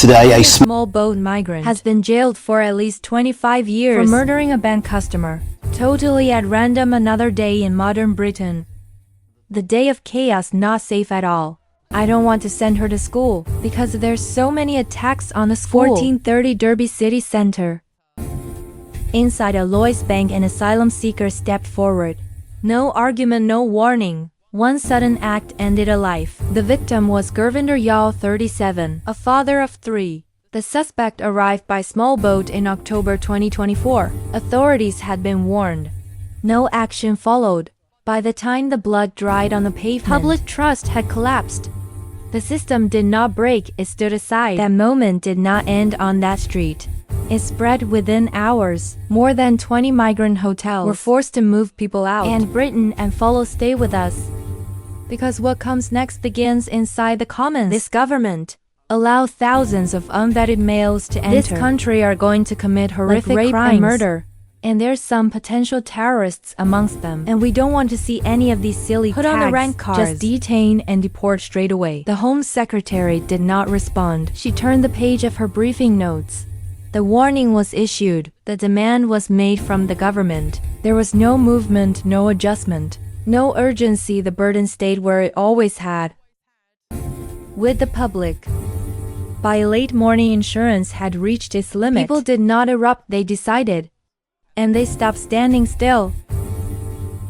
Today, A small boat migrant has been jailed for at least 25 years for murdering a bank customer. Totally at random, another day in modern Britain. The day of chaos, not safe at all. I don't want to send her to school because there's so many attacks on the school. 1430 Derby City Center. Inside a Lloyds Bank, an asylum seeker stepped forward. No argument, no warning. One sudden act ended a life. The victim was Gurvinder Yal, 37, a father of 3. The suspect arrived by small boat in October 2024. Authorities had been warned. No action followed. By the time the blood dried on the pavement, public trust had collapsed. The system did not break, it stood aside. That moment did not end on that street. It spread within hours. More than 20 migrant hotels were forced to move people out. And Britain and follow stay with us. Because what comes next begins inside the Commons. This government allow thousands of unvetted males to enter. This country are going to commit horrific rape crimes and murder. And there's some potential terrorists amongst them. And we don't want to see any of these silly put tags. On the rank cards. Just detain and deport straight away. The Home Secretary did not respond. She turned the page of her briefing notes. The warning was issued. The demand was made from the government. There was no movement, no adjustment. No urgency, the burden stayed where it always had. With the public. By late morning, insurance had reached its limit. People did not erupt, they decided. And they stopped standing still.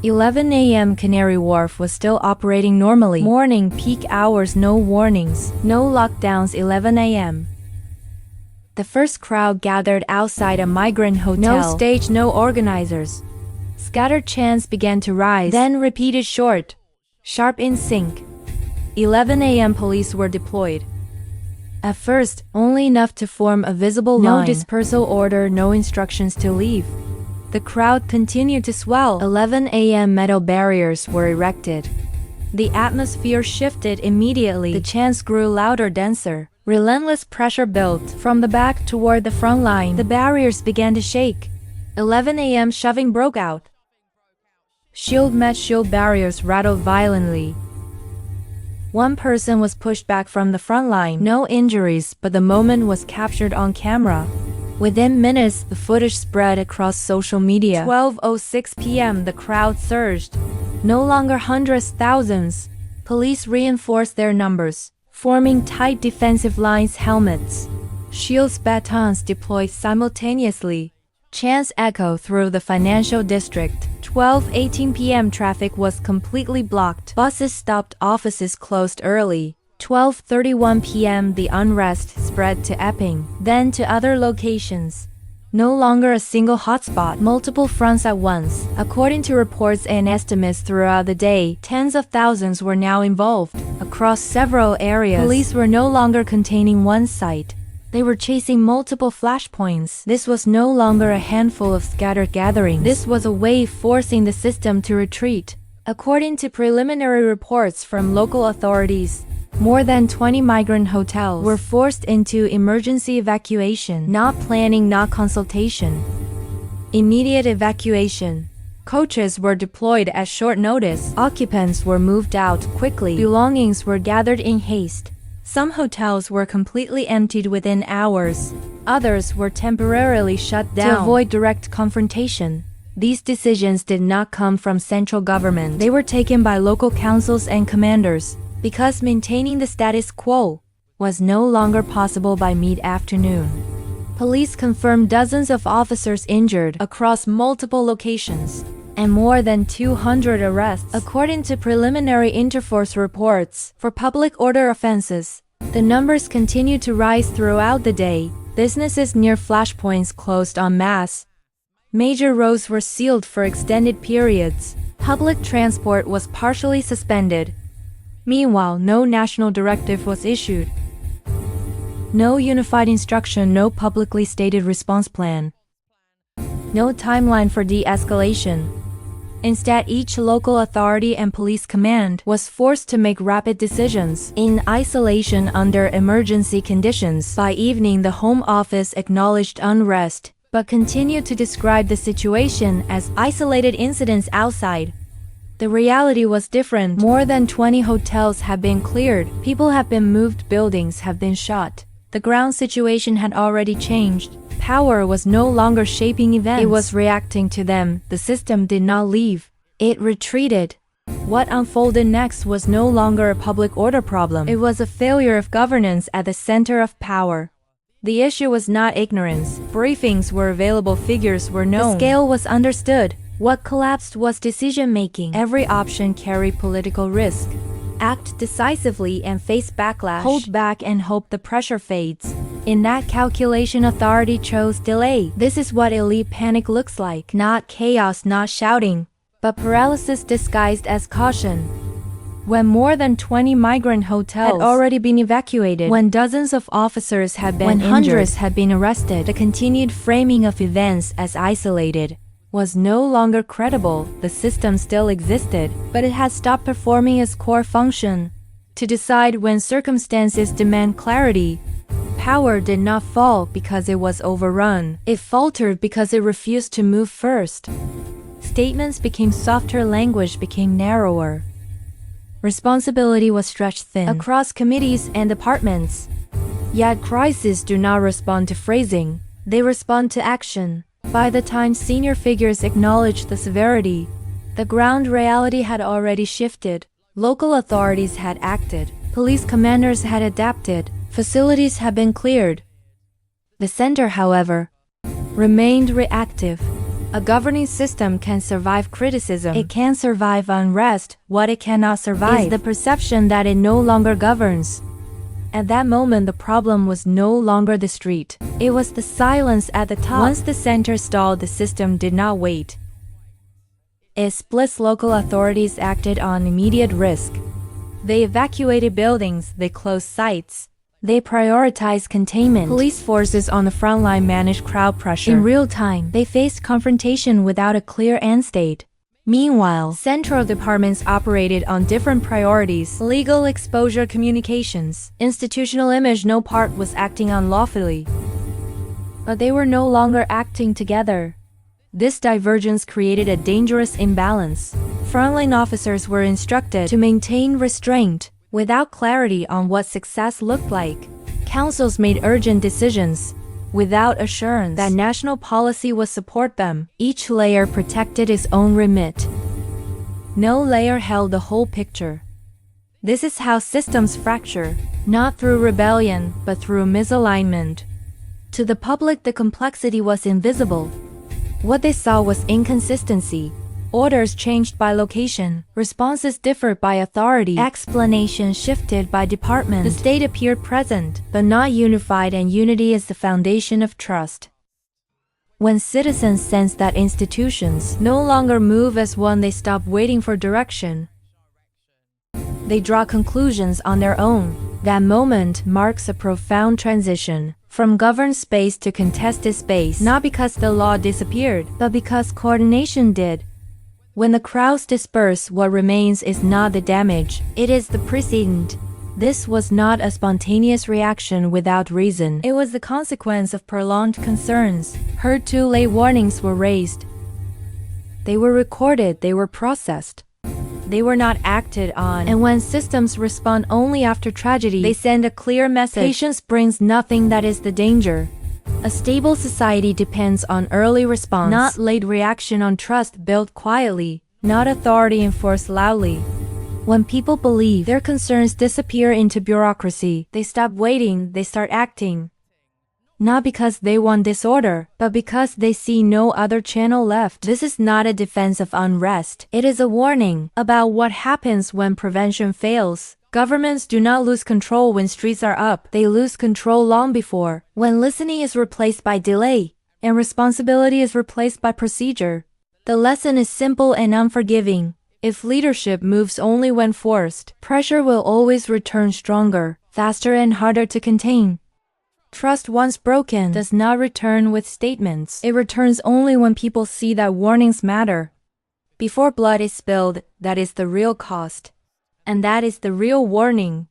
11 a.m. Canary Wharf was still operating normally. Morning peak hours, no warnings, no lockdowns. 11 a.m. The first crowd gathered outside a migrant hotel. No stage, no organizers. Scattered chants began to rise, then repeated short, sharp in sync. 11 a.m. Police were deployed. At first, only enough to form a visible line. No dispersal order, no instructions to leave. The crowd continued to swell. 11 a.m. metal barriers were erected. The atmosphere shifted immediately. The chants grew louder, denser. Relentless pressure built from the back toward the front line. The barriers began to shake. 11 a.m. shoving broke out. Shield met shield, barriers rattled violently. One person was pushed back from the front line. No injuries, but the moment was captured on camera. Within minutes, the footage spread across social media. 12:06 p.m. the crowd surged. No longer hundreds, thousands. Police reinforced their numbers, forming tight defensive lines, helmets, shields, batons deployed simultaneously. Chants echo through the financial district. 12:18 p.m. traffic was completely blocked. Buses stopped, offices closed early. 12:31 p.m. the unrest spread to Epping, then to other locations. No longer a single hotspot, multiple fronts at once. According to reports and estimates throughout the day, tens of thousands were now involved. Across several areas, police were no longer containing one site. They were chasing multiple flashpoints. This was no longer a handful of scattered gatherings. This was a wave forcing the system to retreat. According to preliminary reports from local authorities, more than 20 migrant hotels were forced into emergency evacuation. Not planning, not consultation. Immediate evacuation. Coaches were deployed at short notice. Occupants were moved out quickly. Belongings were gathered in haste. Some hotels were completely emptied within hours. Others were temporarily shut down to avoid direct confrontation. These decisions did not come from central government. They were taken by local councils and commanders, because maintaining the status quo was no longer possible by mid-afternoon. Police confirmed dozens of officers injured across multiple locations, and more than 200 arrests. According to preliminary Interforce reports, for public order offenses, the numbers continued to rise throughout the day. Businesses near flashpoints closed en masse. Major roads were sealed for extended periods. Public transport was partially suspended. Meanwhile, no national directive was issued. No unified instruction, no publicly stated response plan. No timeline for de-escalation. Instead, each local authority and police command was forced to make rapid decisions in isolation under emergency conditions. By evening, the Home Office acknowledged unrest, but continued to describe the situation as isolated incidents outside. The reality was different. More than 20 hotels have been cleared, people have been moved, buildings have been shut. The ground situation had already changed. Power was no longer shaping events. It was reacting to them. The system did not leave. It retreated. What unfolded next was no longer a public order problem. It was a failure of governance at the center of power. The issue was not ignorance. Briefings were available, figures were known. The scale was understood. What collapsed was decision-making. Every option carried political risk. Act decisively and face backlash. Hold back and hope the pressure fades. In that calculation, authority chose delay. This is what elite panic looks like. Not chaos, not shouting, but paralysis disguised as caution. When more than 20 migrant hotels had already been evacuated, when dozens of officers had been injured, when hundreds had been arrested, the continued framing of events as isolated was no longer credible. The system still existed, but it had stopped performing its core function, to decide when circumstances demand clarity. Power did not fall because it was overrun. It faltered because it refused to move first. Statements became softer, language became narrower. Responsibility was stretched thin across committees and departments. Yet crises do not respond to phrasing, they respond to action. By the time senior figures acknowledged the severity, the ground reality had already shifted. Local authorities had acted, police commanders had adapted, facilities had been cleared. The center, however, remained reactive. A governing system can survive criticism. It can survive unrest. What it cannot survive is the perception that it no longer governs. At that moment, the problem was no longer the street. It was the silence at the top. Once the center stalled, the system did not wait. It split. Local authorities acted on immediate risk. They evacuated buildings, they closed sites. They prioritized containment. Police forces on the front line managed crowd pressure. In real time, they faced confrontation without a clear end state. Meanwhile, central departments operated on different priorities: legal exposure, communications, institutional image. No part was acting unlawfully, but they were no longer acting together. This divergence created a dangerous imbalance. Frontline officers were instructed to maintain restraint without clarity on what success looked like. Councils made urgent decisions without assurance that national policy would support them. Each layer protected its own remit. No layer held the whole picture. This is how systems fracture, not through rebellion, but through misalignment. To the public, the complexity was invisible. What they saw was inconsistency. Orders changed by location, responses differed by authority, explanations shifted by department. The state appeared present, but not unified, and unity is the foundation of trust. When citizens sense that institutions no longer move as one, they stop waiting for direction. They draw conclusions on their own. That moment marks a profound transition from governed space to contested space, not because the law disappeared, but because coordination did. When the crowds disperse, what remains is not the damage, it is the precedent. This was not a spontaneous reaction without reason. It was the consequence of prolonged concerns. Heard too late, warnings were raised. They were recorded, they were processed. They were not acted on. And when systems respond only after tragedy, they send a clear message. Patience brings nothing, that is the danger. A stable society depends on early response, not late reaction, on trust built quietly, not authority enforced loudly. When people believe, their concerns disappear into bureaucracy. They stop waiting, they start acting. Not because they want disorder, but because they see no other channel left. This is not a defense of unrest. It is a warning about what happens when prevention fails. Governments do not lose control when streets are up. They lose control long before, when listening is replaced by delay, and responsibility is replaced by procedure. The lesson is simple and unforgiving. If leadership moves only when forced, pressure will always return stronger, faster, and harder to contain. Trust once broken does not return with statements. It returns only when people see that warnings matter. Before blood is spilled, that is the real cost. And that is the real warning.